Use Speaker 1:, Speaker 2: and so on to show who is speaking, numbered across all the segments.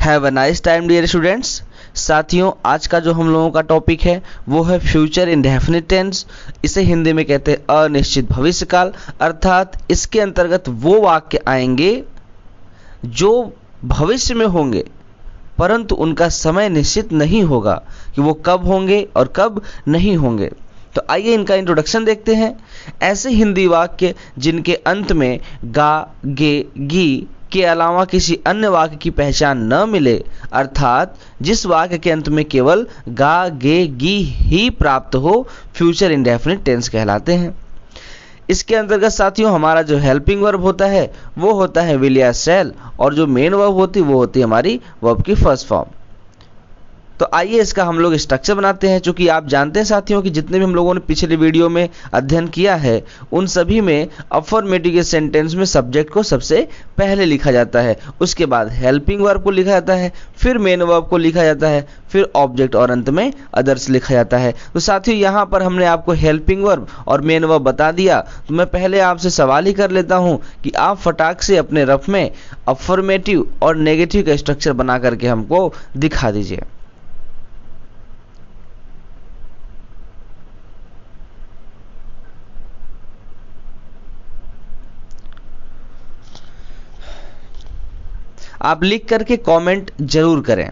Speaker 1: Have a nice time dear students. साथियों, आज का जो हम लोगों का टॉपिक है वो है फ्यूचर इंडेफिनिट टेंस। इसे हिंदी में कहते हैं अनिश्चित भविष्यकाल। अर्थात इसके अंतर्गत वो वाक्य आएंगे जो भविष्य में होंगे परंतु उनका समय निश्चित नहीं होगा कि वो कब होंगे और कब नहीं होंगे। तो आइए इनका इंट्रोडक्शन देखते हैं। ऐसे हिंदी वाक्य जिनके अंत में गा, गे, गी के अलावा किसी अन्य वाक्य की पहचान न मिले, अर्थात जिस वाक्य के अंत में केवल गा, गे, गी ही प्राप्त हो, फ्यूचर इंडेफिनिट टेंस कहलाते हैं। इसके अंतर्गत साथियों हमारा जो हेल्पिंग वर्ब होता है वो होता है विल या शैल, और जो मेन वर्ब होती है वो होती है हमारी वर्ब की फर्स्ट फॉर्म। तो आइए इसका हम लोग स्ट्रक्चर बनाते हैं। चूंकि आप जानते हैं साथियों कि जितने भी हम लोगों ने पिछले वीडियो में अध्ययन किया है उन सभी में अफर्मेटिव के सेंटेंस में सब्जेक्ट को सबसे पहले लिखा जाता है, उसके बाद हेल्पिंग वर्ब को लिखा जाता है, फिर मेन वर्ब को लिखा जाता है, फिर ऑब्जेक्ट और अंत में अदर्स लिखा जाता है। तो साथियों यहाँ पर हमने आपको हेल्पिंग वर्ब और मेन वर्ब बता दिया। तो मैं पहले आपसे सवाल ही कर लेता हूँ कि आप फटाक से अपने रफ में अफर्मेटिव और नेगेटिव का स्ट्रक्चर बना करके हमको दिखा दीजिए। आप लिख करके कमेंट जरूर करें।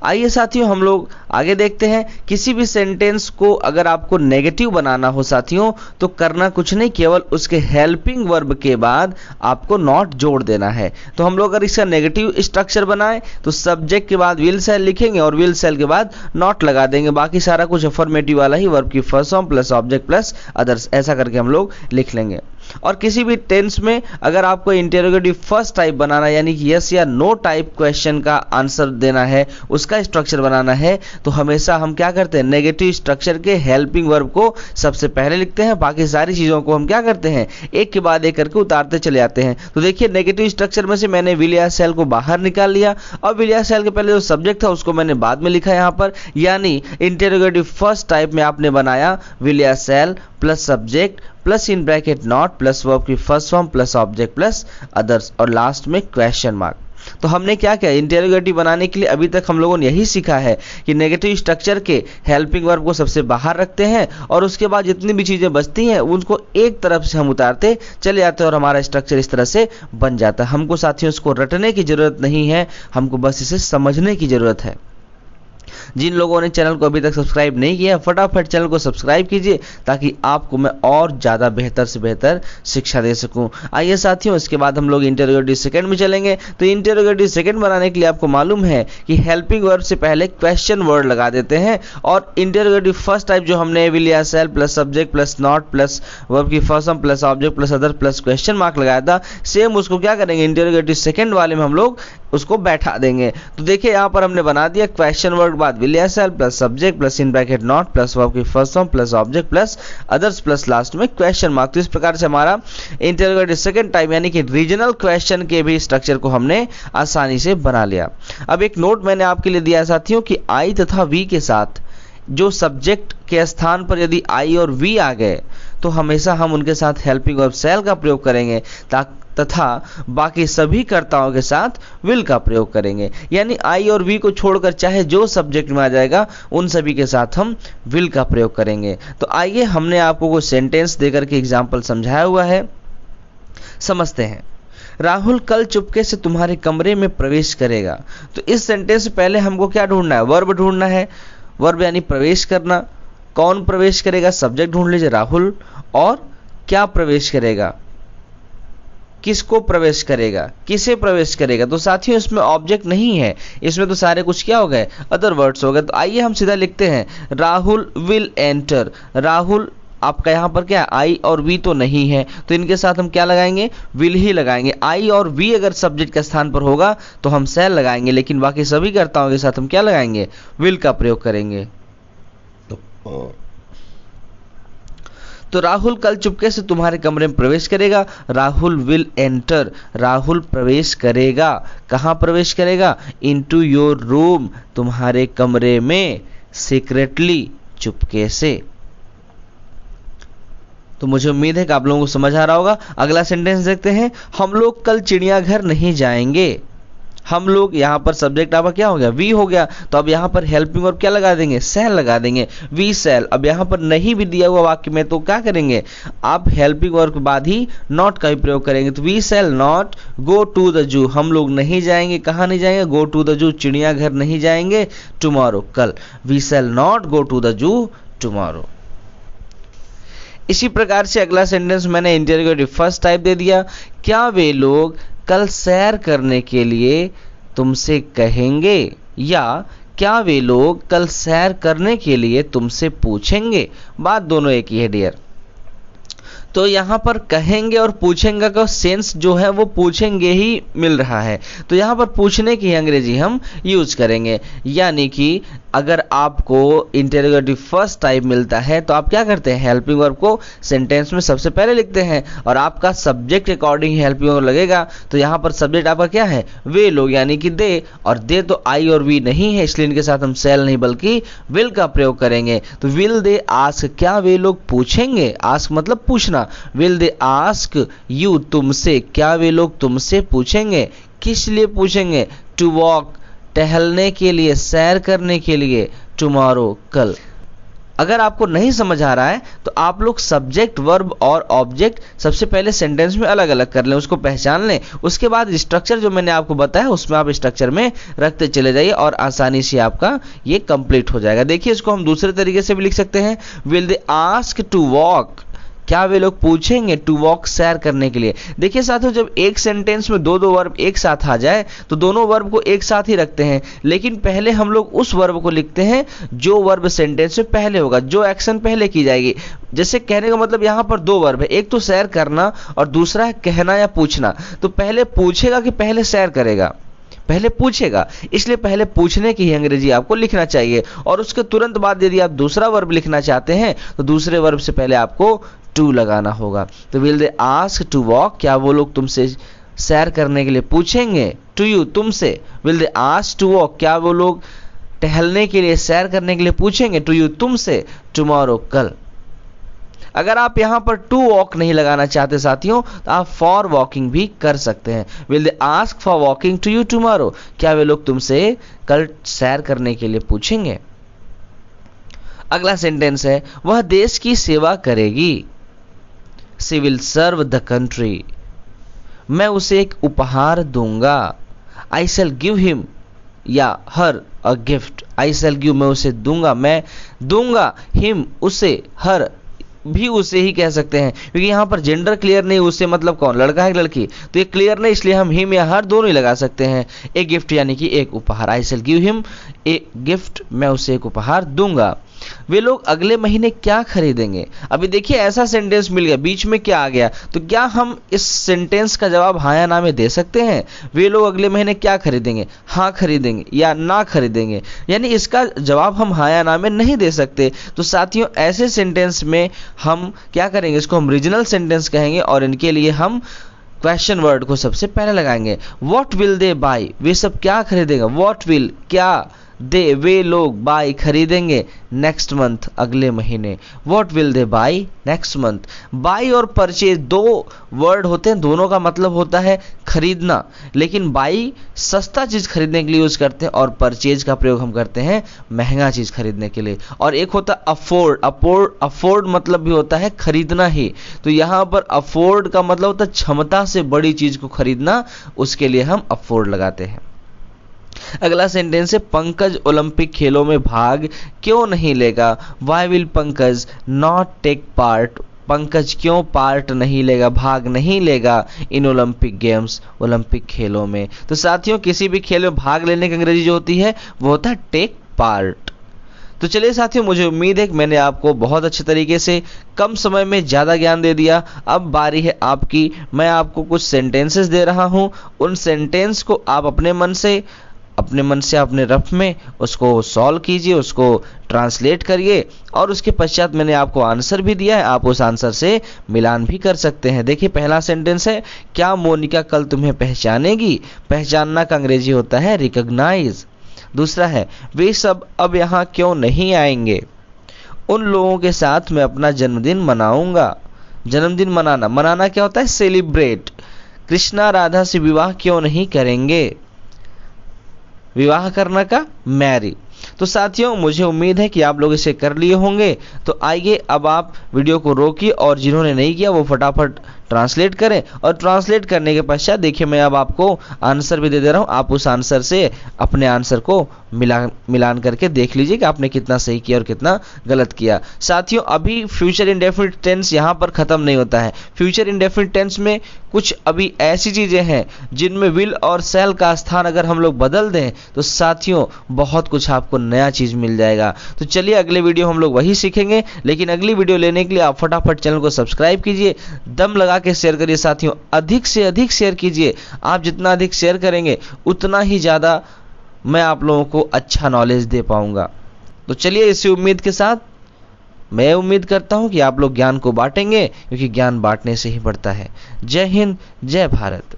Speaker 1: आइए साथियों हम लोग आगे देखते हैं। किसी भी सेंटेंस को अगर आपको नेगेटिव बनाना हो साथियों तो करना कुछ नहीं, केवल उसके हेल्पिंग वर्ब के बाद आपको नॉट जोड़ देना है। तो हम लोग अगर इसका नेगेटिव स्ट्रक्चर बनाएं तो सब्जेक्ट के बाद विल सेल लिखेंगे और विल सेल के बाद नॉट लगा देंगे। बाकी सारा कुछ अफर्मेटिव वाला ही, वर्ब की first form plus object plus others, ऐसा करके हम लोग लिख लेंगे। और किसी भी टेंस में अगर आपको इंटेरोगेटिव फर्स्ट टाइप बनाना यानी कि यस या नो टाइप क्वेश्चन का आंसर देना है, उसका स्ट्रक्चर बनाना है, तो हमेशा हम क्या करते हैं, नेगेटिव स्ट्रक्चर के हेल्पिंग वर्ब को सबसे पहले लिखते हैं। बाकी सारी चीज़ों को हम क्या करते हैं, एक के बाद एक करके उतारते चले जाते हैं। तो देखिए नेगेटिव स्ट्रक्चर में से मैंने विल या शैल को बाहर निकाल लिया और विल या शैल के पहले जो सब्जेक्ट था उसको मैंने बाद में लिखा यहाँ पर, यानी इंटेरोगेटिव फर्स्ट टाइप में आपने बनाया विल या shall plus subject plus in bracket not plus verb की first form plus object plus others और लास्ट में क्वेश्चन मार्क। तो हमने क्या किया, इंटेरोगेटिव बनाने के लिए अभी तक हम लोगों ने यही सीखा है कि नेगेटिव स्ट्रक्चर के हेल्पिंग वर्ब को सबसे बाहर रखते हैं और उसके बाद जितनी भी चीज़ें बचती हैं उनको एक तरफ से हम उतारते चले जाते हैं और हमारा स्ट्रक्चर इस तरह से बन जाता है। हमको साथियों इसको रटने की ज़रूरत नहीं है, हमको बस इसे समझने की ज़रूरत है। जिन लोगों ने चैनल को अभी तक सब्सक्राइब नहीं किया फटाफट चैनल को सब्सक्राइब कीजिए ताकि आपको मैं और ज़्यादा बेहतर से बेहतर शिक्षा दे सकूं। आइए साथियों इसके बाद हम लोग इंटेरोगेटिव सेकंड में चलेंगे। तो इंटेरोगेटिव सेकंड बनाने के लिए आपको मालूम है कि हेल्पिंग वर्ब से पहले क्वेश्चन वर्ड लगा देते हैं और इंटेरोगेटिव फर्स्ट टाइप जो हमने विल या shall plus subject plus not plus verb की first form plus object plus other plus question mark लगाया था, सेम उसको क्या करेंगे इंटेरोगेटिव सेकंड वाले में हम लोग उसको बैठा देंगे। तो देखिए यहाँ पर हमने बना दिया क्वेश्चन वर्ड बाद विल या shall plus subject plus in bracket not plus verb की first form plus object plus others plus last में क्वेश्चन मार्क। तो इस प्रकार से हमारा इंटेरोगेटिव सेकंड टाइप यानी कि रीजनल क्वेश्चन के भी स्ट्रक्चर को हमने आसानी से बना लिया। अब एक नोट मैंने आपके लिए दिया साथियों कि आई तथा वी के साथ जो सब्जेक्ट के स्थान पर यदि आई और वी आ गए तो हमेशा हम उनके साथ हेल्पिंग वर्ब शैल का प्रयोग करेंगे तथा बाकी सभी कर्ताओं के साथ विल का प्रयोग करेंगे। यानी आई और वी को छोड़कर चाहे जो सब्जेक्ट में आ जाएगा उन सभी के साथ हम विल का प्रयोग करेंगे। तो आइए हमने आपको कोई सेंटेंस देकर के एग्जाम्पल समझाया हुआ है, समझते हैं। राहुल कल चुपके से तुम्हारे कमरे में प्रवेश करेगा। तो इस सेंटेंस से पहले हमको क्या ढूंढना है, वर्ब ढूंढना है। वर्ब यानी प्रवेश करना। कौन प्रवेश करेगा, सब्जेक्ट ढूंढ लीजिए राहुल, और क्या प्रवेश करेगा, किसको प्रवेश करेगा, किसे प्रवेश करेगा। तो साथियों इसमें ऑब्जेक्ट नहीं है, इसमें तो सारे कुछ क्या हो गए, अदर वर्ड्स हो गए। तो आइए हम सीधा लिखते हैं राहुल विल एंटर। राहुल आपका यहाँ पर क्या आई और वी तो नहीं है तो इनके साथ हम क्या लगाएंगे, विल ही लगाएंगे। आई और वी अगर सब्जेक्ट के स्थान पर होगा तो हम शैल लगाएंगे, लेकिन बाकी सभी कर्ताओं के साथ हम क्या लगाएंगे, विल का प्रयोग करेंगे। तो राहुल कल चुपके से तुम्हारे कमरे में प्रवेश करेगा। राहुल विल एंटर, राहुल प्रवेश करेगा। कहाँ प्रवेश करेगा, इनटू योर रूम, तुम्हारे कमरे में, सीक्रेटली, चुपके से। तो मुझे उम्मीद है कि आप लोगों को समझ आ रहा होगा। अगला सेंटेंस देखते हैं। हम लोग कल चिड़ियाघर नहीं जाएंगे। हम लोग यहाँ पर सब्जेक्ट आपका क्या हो गया, वी हो गया, तो अब यहाँ पर हेल्पिंग वर्ब क्या लगा देंगे, शैल लगा देंगे, वी शैल। अब यहाँ पर नहीं भी दिया हुआ वाक्य में तो क्या करेंगे, आप हेल्पिंग वर्ब के बाद ही नॉट का भी प्रयोग करेंगे। तो we shall not go to the zoo, हम लोग नहीं जाएंगे, कहाँ नहीं जाएंगे, गो टू द जू, चिड़ियाघर नहीं जाएंगे, टुमारो कल, we shall not go to the zoo tomorrow. इसी प्रकार से अगला सेंटेंस मैंने इंटरोगेटिव फर्स्ट टाइप दे दिया, क्या वे लोग कल सैर करने के लिए तुमसे कहेंगे, या क्या वे लोग कल सैर करने के लिए तुमसे पूछेंगे। बात दोनों एक ही है डियर। तो यहाँ पर कहेंगे और पूछेंगे का सेंस जो है वो पूछेंगे ही मिल रहा है, तो यहाँ पर पूछने की अंग्रेजी हम यूज करेंगे। यानी कि अगर आपको इंटरोगेटिव फर्स्ट टाइप मिलता है तो आप क्या करते हैं, हेल्पिंग वर्ब को सेंटेंस में सबसे पहले लिखते हैं और आपका सब्जेक्ट अकॉर्डिंग हेल्पिंग वर्ब लगेगा। तो यहाँ पर सब्जेक्ट आपका क्या है, वे लोग, यानी कि दे, और दे तो आई और वी नहीं है, इसलिए इनके साथ हम शैल नहीं बल्कि विल का प्रयोग करेंगे। तो विल दे आस्क, क्या वे लोग पूछेंगे, आस्क मतलब पूछना, विल दे आस्क यू, तुमसे, क्या वे लोग तुमसे पूछेंगे, किस लिए पूछेंगे, टू वॉक, टहलने के लिए, सैर करने के लिए, टुमारो कल। अगर आपको नहीं समझ आ रहा है तो आप लोग सब्जेक्ट, वर्ब और ऑब्जेक्ट सबसे पहले सेंटेंस में अलग अलग कर लें, उसको पहचान लें, उसके बाद स्ट्रक्चर जो मैंने आपको बताया उसमें आप स्ट्रक्चर में रखते चले जाइए और आसानी से आपका ये कंप्लीट हो जाएगा। देखिए इसको हम दूसरे तरीके से भी लिख सकते हैं, will they ask to walk, क्या वे लोग पूछेंगे टू वॉक, सैर करने के लिए। देखिए साथियों, जब एक सेंटेंस में दो दो वर्ब एक साथ आ जाए तो दोनों वर्ब को एक साथ ही रखते हैं, लेकिन पहले हम लोग उस वर्ब को लिखते हैं जो वर्ब सेंटेंस में पहले होगा, जो एक्शन पहले की जाएगी। जैसे कहने का मतलब यहाँ पर दो वर्ब है, एक तो सैर करना और दूसरा है कहना या पूछना। तो पहले पूछेगा कि पहले सैर करेगा, पहले पूछेगा, इसलिए पहले पूछने की ही अंग्रेजी आपको लिखना चाहिए। और उसके तुरंत बाद यदि आप दूसरा वर्ब लिखना चाहते हैं तो दूसरे वर्ब से पहले आपको टू लगाना होगा। तो will they ask to walk, क्या वो लोग तुमसे सैर करने के लिए पूछेंगे, टू यू, तुमसे, will they ask to walk, क्या वो लोग टहलने के लिए, सैर करने के लिए पूछेंगे, टू यू, तुमसे, टुमारो कल। अगर आप यहां पर टू वॉक नहीं लगाना चाहते साथियों तो आप फॉर वॉकिंग भी कर सकते हैं, will they ask for walking to you tomorrow, क्या वे लोग तुमसे कल सैर करने के लिए पूछेंगे। अगला सेंटेंस है, वह देश की सेवा करेगी, she will serve the country, मैं उसे एक उपहार दूंगा, आई शैल गिव हिम या हर a gift, I shall give, मैं उसे दूंगा, मैं दूंगा, हिम उसे, हर भी उसे ही कह सकते हैं क्योंकि यहाँ पर जेंडर क्लियर नहीं, उसे मतलब कौन, लड़का है लड़की, तो ये क्लियर नहीं, इसलिए हम हिम या हर दोनों ही लगा सकते हैं। एक गिफ्ट यानी कि एक उपहार, I shall give him a gift, मैं उसे एक उपहार दूंगा। वे लोग अगले महीने क्या खरीदेंगे। अभी देखिए ऐसा सेंटेंस मिल गया, बीच में क्या आ गया, तो क्या हम इस सेंटेंस का जवाब हाँ या ना में दे सकते हैं। वे लोग अगले महीने क्या खरीदेंगे, हाँ खरीदेंगे या ना खरीदेंगे, यानी इसका जवाब हम हाँ या ना में नहीं दे सकते। तो साथियों ऐसे सेंटेंस में हम क्या करेंगे, इसको हम रीजनल सेंटेंस कहेंगे और इनके लिए हम क्वेश्चन वर्ड को सबसे पहले लगाएंगे। व्हाट विल दे बाय, वे सब क्या खरीदेंगे, व्हाट विल, क्या, दे, वे लोग, बाय खरीदेंगे, नेक्स्ट मंथ अगले महीने, what will they buy next month. Buy और परचेज दो वर्ड होते हैं, दोनों का मतलब होता है खरीदना, लेकिन बाय सस्ता चीज खरीदने के लिए यूज करते हैं और परचेज का प्रयोग हम करते हैं महंगा चीज खरीदने के लिए। और एक होता है अफोर्ड, अफोर्ड मतलब भी होता है खरीदना ही, तो यहाँ पर अफोर्ड का मतलब होता है क्षमता से बड़ी चीज को खरीदना, उसके लिए हम अफोर्ड लगाते हैं। अगला सेंटेंस है, पंकज ओलंपिक खेलों में भाग क्यों नहीं लेगा, why will Pankaj not take part, Pankaj क्यों पार्ट नहीं लेगा, भाग नहीं लेगा इन ओलंपिक गेम्स, ओलंपिक खेलों में। तो साथियों किसी भी खेल में भाग लेने की अंग्रेजी जो होती है वो होता है टेक पार्ट। तो चलिए साथियों, मुझे उम्मीद है कि मैंने आपको बहुत अच्छे तरीके से कम समय में ज़्यादा ज्ञान दे दिया। अब बारी है आपकी, मैं आपको कुछ सेंटेंसेस दे रहा हूं, उन सेंटेंस को आप अपने मन से अपने रफ में उसको सॉल्व कीजिए, उसको ट्रांसलेट करिए और उसके पश्चात मैंने आपको आंसर भी दिया है, आप उस आंसर से मिलान भी कर सकते हैं। देखिए पहला सेंटेंस है, क्या मोनिका कल तुम्हें पहचानेगी, पहचानना का अंग्रेजी होता है रिकॉग्नाइज। दूसरा है, वे सब अब यहाँ क्यों नहीं आएंगे, उन लोगों के साथ मैं अपना जन्मदिन मनाऊंगा। जन्मदिन मनाना क्या होता है, सेलिब्रेट। कृष्णा राधा से विवाह क्यों नहीं करेंगे। विवाह करना का मैरी। तो साथियों मुझे उम्मीद है कि आप लोग इसे कर लिए होंगे। तो आइए अब आप वीडियो को रोकिए और जिन्होंने नहीं किया वो फटाफट ट्रांसलेट करें, और ट्रांसलेट करने के पश्चात देखिए मैं अब आपको आंसर भी दे दे रहा हूं, आप उस आंसर से अपने आंसर को मिलान करके देख लीजिए कि आपने कितना सही किया और कितना गलत किया। साथियों अभी फ्यूचर इंडेफिनिट टेंस यहाँ पर खत्म नहीं होता है। फ्यूचर इंडेफिनिट टेंस में कुछ अभी ऐसी चीजें हैं जिनमें विल और शैल का स्थान अगर हम लोग बदल दें तो साथियों बहुत कुछ आपको नया चीज मिल जाएगा। तो चलिए अगले वीडियो हम लोग वही सीखेंगे, लेकिन अगली वीडियो लेने के लिए आप फटाफट चैनल को सब्सक्राइब कीजिए, दम लगा के शेयर करिए साथियों, अधिक से अधिक शेयर कीजिए। आप जितना अधिक शेयर करेंगे उतना ही ज़्यादा मैं आप लोगों को अच्छा नॉलेज दे पाऊंगा। तो चलिए इसी उम्मीद के साथ मैं उम्मीद करता हूं कि आप लोग ज्ञान को बांटेंगे, क्योंकि ज्ञान बांटने से ही बढ़ता है। जय हिंद, जय भारत।